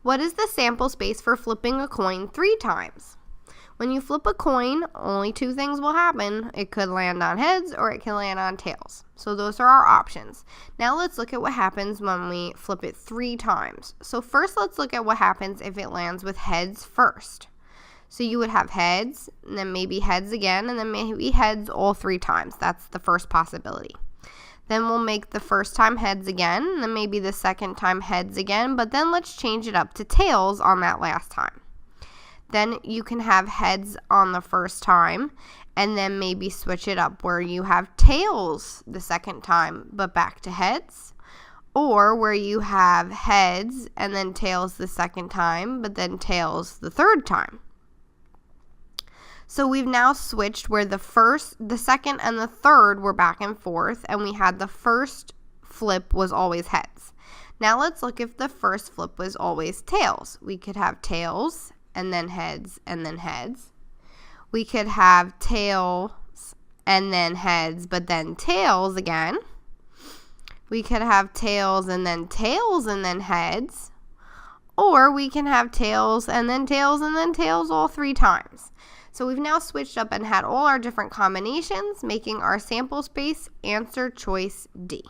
What is the sample space for flipping a coin 3 times? When you flip a coin, only 2 things will happen. It could land on heads or it can land on tails. So those are our options. Now let's look at what happens when we flip it 3 times. So first let's look at what happens if it lands with heads first. So you would have heads, and then maybe heads again, and then maybe heads all 3 times. That's the first possibility. Then we'll make the first time heads again, and then maybe the second time heads again, but then let's change it up to tails on that last time. Then you can have heads on the first time, and then maybe switch it up where you have tails the second time, but back to heads. Or where you have heads and then tails the second time, but then tails the third time. So we've now switched where the first, the second, and the third were back and forth, and we had the first flip was always heads. Now let's look if the first flip was always tails. We could have tails, and then heads, and then heads. We could have tails, and then heads, but then tails again. We could have tails, and then heads. Or we can have tails, and then tails all 3 times. So we've now switched up and had all our different combinations, making our sample space answer choice D.